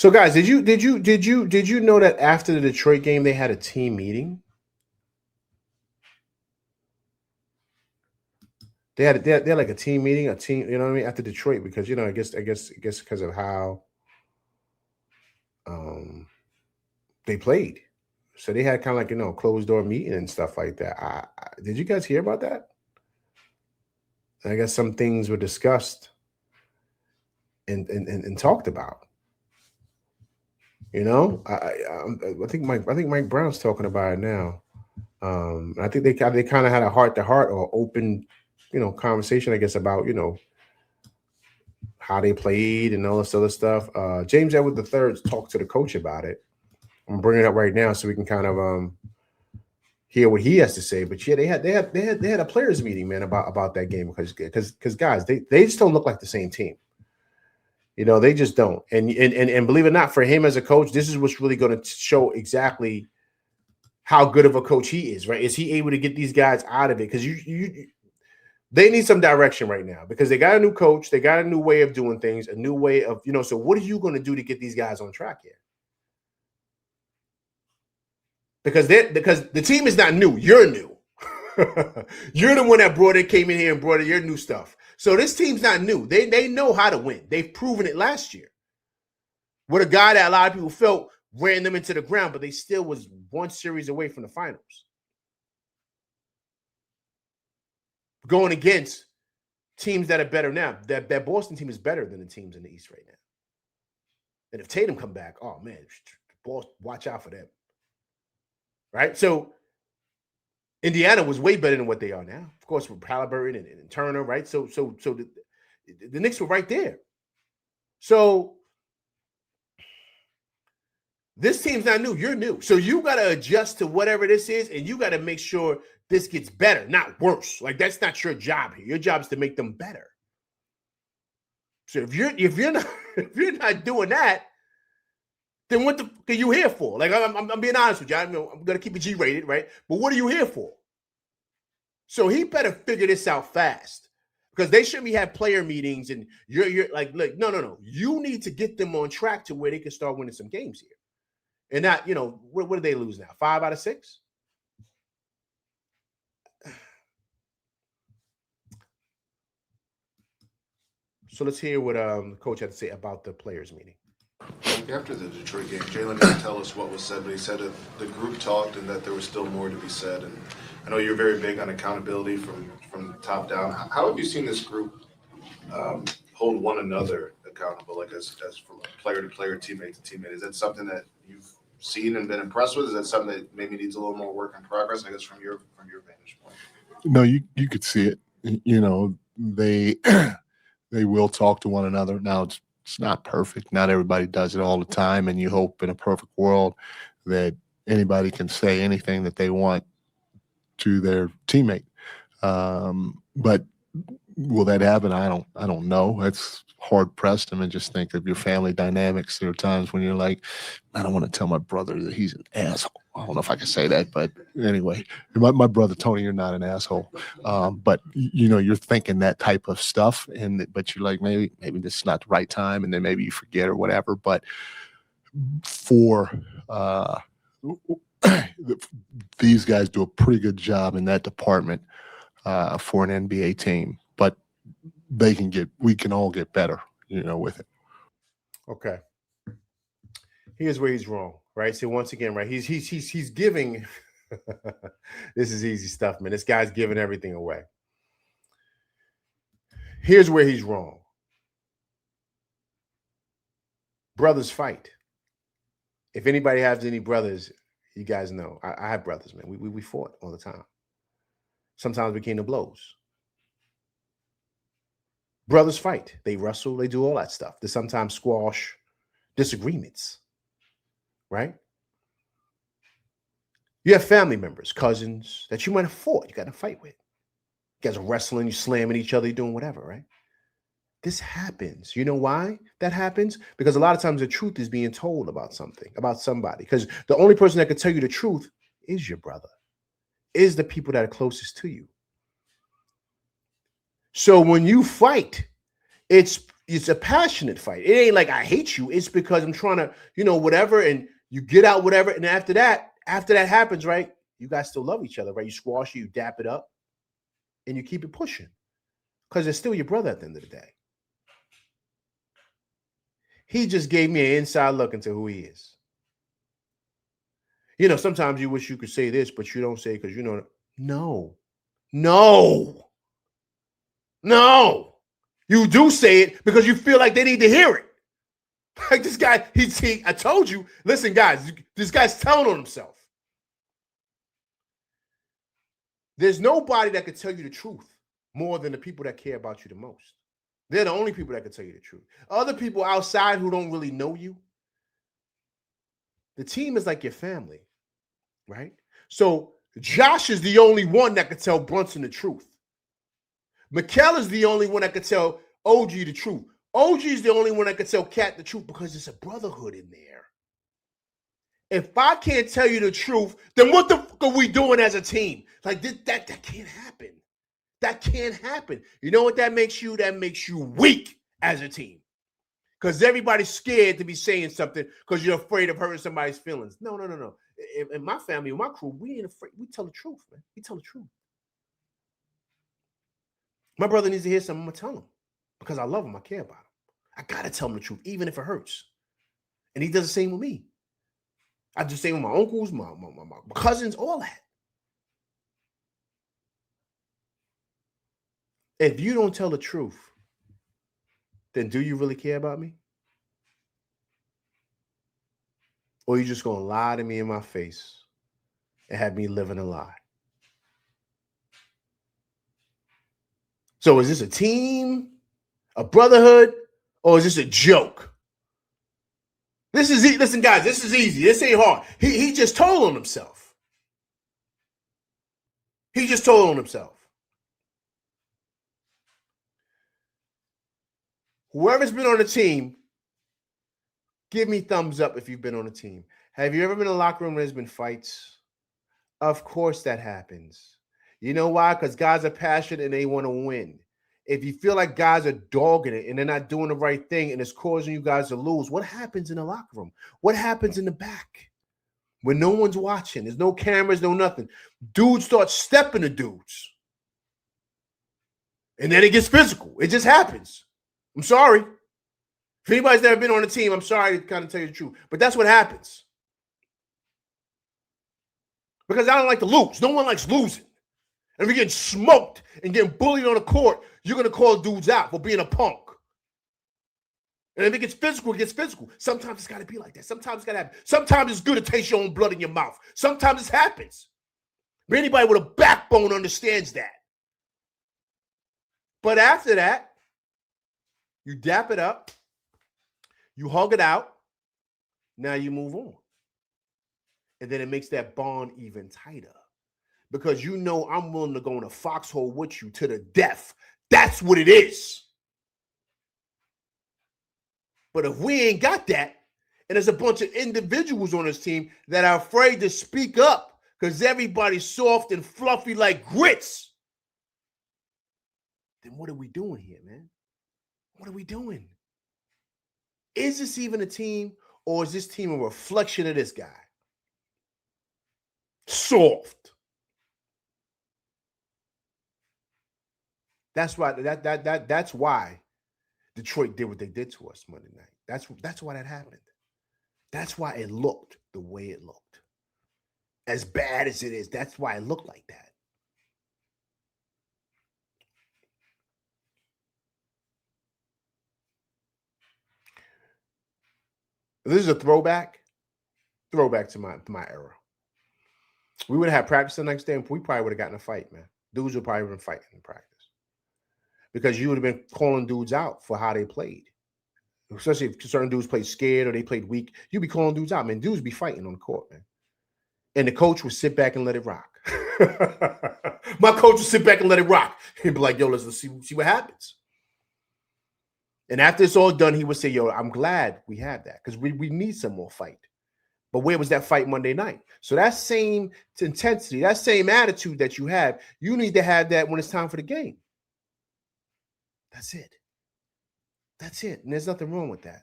So, guys, did you know that after the Detroit game they had a team meeting? They had like a team meeting, a team, you know what I mean, after Detroit, because I guess because of how they played. So they had kind of like closed door meeting and stuff like that. Did you guys hear about that? I guess some things were discussed and talked about. I think Mike Brown's talking about it now. I think they kind of had a heart to heart or open, conversation, I guess, about how they played and all this other stuff. James Edward III talked to the coach about it. I'm bringing it up right now so we can kind of hear what he has to say. But yeah, they had a players meeting, man, about that game because guys, they just don't look like the same team. They just don't. And believe it or not, for him as a coach, this is what's really going to show exactly how good of a coach he is, right? Is he able to get these guys out of it? Because they need some direction right now because they got a new coach, they got a new way of doing things, a new way of, so what are you going to do to get these guys on track here? Because the team is not new. You're new. You're the one that came in here and brought in your new stuff. So this team's not new. They know how to win. They've proven it last year. With a guy that a lot of people felt ran them into the ground, but they still was one series away from the finals. Going against teams that are better now. That Boston team is better than the teams in the East right now. And if Tatum come back, oh man, watch out for them. Right? So Indiana was way better than what they are now. Of course, with Halliburton and Turner, right? So the Knicks were right there. So this team's not new. You're new. So you got to adjust to whatever this is, and you got to make sure this gets better, not worse. Like, that's not your job here. Your job is to make them better. So if you're not doing that, then what the fuck are you here for? Like, I'm being honest with you. I'm going to keep it G-rated, right? But what are you here for? So he better figure this out fast because they shouldn't be having player meetings and you're like, look, no. You need to get them on track to where they can start winning some games here. And not, what do they lose now? 5 out of 6? So let's hear what the coach had to say about the players meeting. After the Detroit game, Jalen didn't tell us what was said, but he said that the group talked and that there was still more to be said. And I know you're very big on accountability from the top down. How have you seen this group hold one another accountable, like as from player to player, teammate to teammate? Is that something that you've seen and been impressed with? Is that something that maybe needs a little more work in progress, I guess, from your vantage point? No, you could see it. They will talk to one another. Now it's not perfect. Not everybody does it all the time, and you hope in a perfect world that anybody can say anything that they want to their teammate. But will that happen? I don't know. That's hard pressed. I mean, just think of your family dynamics. There are times when you're like, I don't want to tell my brother that he's an asshole. I don't know if I can say that, but anyway, my brother Tony, you're not an asshole. But you're thinking that type of stuff, but you're like, maybe this is not the right time, and then maybe you forget or whatever. But for these guys do a pretty good job in that department for an NBA team, but we can all get better, with it. Okay. Here's where he's wrong, right? So once again, right, he's giving. This is easy stuff, man. This guy's giving everything away. Here's where he's wrong. Brothers fight. If anybody has any brothers, you guys know. I have brothers, man. We fought all the time. Sometimes we came to blows. Brothers fight. They wrestle. They do all that stuff. They sometimes squash disagreements, right? You have family members, cousins that you might have fought. You got to fight with. You guys are wrestling. You slamming each other. You're doing whatever, right? This happens. You know why that happens? Because a lot of times the truth is being told about something, about somebody. Because the only person that can tell you the truth is your brother, is the people that are closest to you. So when you fight, it's It's a passionate fight. It ain't like I hate you. It's because I'm trying to, whatever, and you get out whatever. And after that happens, right? You guys still love each other, right? You squash it, you dap it up, and you keep it pushing because it's still your brother at the end of the day. He just gave me an inside look into who he is. Sometimes you wish you could say this, but you don't say because no. You do say it because you feel like they need to hear it. Like this guy, I told you, listen, guys, this guy's telling on himself. There's nobody that could tell you the truth more than the people that care about you the most. They're the only people that can tell you the truth. Other people outside who don't really know you, the team is like your family, right? So Josh is the only one that could tell Brunson the truth. Mikal is the only one that could tell OG the truth. OG is the only one that could tell Cat the truth because there's a brotherhood in there. If I can't tell you the truth, then what the fuck are we doing as a team? Like that can't happen. That can't happen. You know what that makes you? That makes you weak as a team. Because everybody's scared to be saying something because you're afraid of hurting somebody's feelings. No. In my family, in my crew, we ain't afraid. We tell the truth, man. We tell the truth. My brother needs to hear something, I'm going to tell him. Because I love him. I care about him. I got to tell him the truth, even if it hurts. And he does the same with me. I do the same with my uncles, my cousins, all that. If you don't tell the truth, then do you really care about me? Or are you just going to lie to me in my face and have me living a lie? So is this a team, a brotherhood, or is this a joke? Listen, guys, this is easy. This ain't hard. He just told on himself. He just told on himself. Whoever's been on the team, give me thumbs up if you've been on a team. Have you ever been in a locker room where there's been fights? Of course that happens. You know why? Because guys are passionate and they want to win. If you feel like guys are dogging it and they're not doing the right thing and it's causing you guys to lose, what happens in the locker room? What happens in the back? When no one's watching, there's no cameras, no nothing. Dudes start stepping to dudes. And then it gets physical. It just happens. I'm sorry. If anybody's never been on a team, I'm sorry to kind of tell you the truth. But that's what happens. Because I don't like to lose. No one likes losing. And if you're getting smoked and getting bullied on the court, you're going to call dudes out for being a punk. And if it gets physical, it gets physical. Sometimes it's got to be like that. Sometimes it's got to happen. Sometimes it's good to taste your own blood in your mouth. Sometimes this happens. But anybody with a backbone understands that. But after that, you dap it up. You hug it out. Now you move on. And then it makes that bond even tighter. Because you know I'm willing to go in a foxhole with you to the death. That's what it is. But if we ain't got that, and there's a bunch of individuals on this team that are afraid to speak up because everybody's soft and fluffy like grits, then what are we doing here, man? What are we doing? Is this even a team, or is this team a reflection of this guy? Soft. That's why that's why Detroit did what they did to us Monday night. That's why that happened. That's why it looked the way it looked. As bad as it is, that's why it looked like that. This is a throwback to my era. We would have had practice the next day, and we probably would have gotten a fight, man. Dudes would probably have been fighting in practice. Because you would have been calling dudes out for how they played. Especially if certain dudes played scared or they played weak. You'd be calling dudes out, man. Dudes be fighting on the court, man. And the coach would sit back and let it rock. My coach would sit back and let it rock. He'd be like, yo, let's see what happens. And after it's all done, he would say, yo, I'm glad we had that because we need some more fight. But where was that fight Monday night? So that same intensity, that same attitude that you have, you need to have that when it's time for the game. That's it. That's it. And there's nothing wrong with that.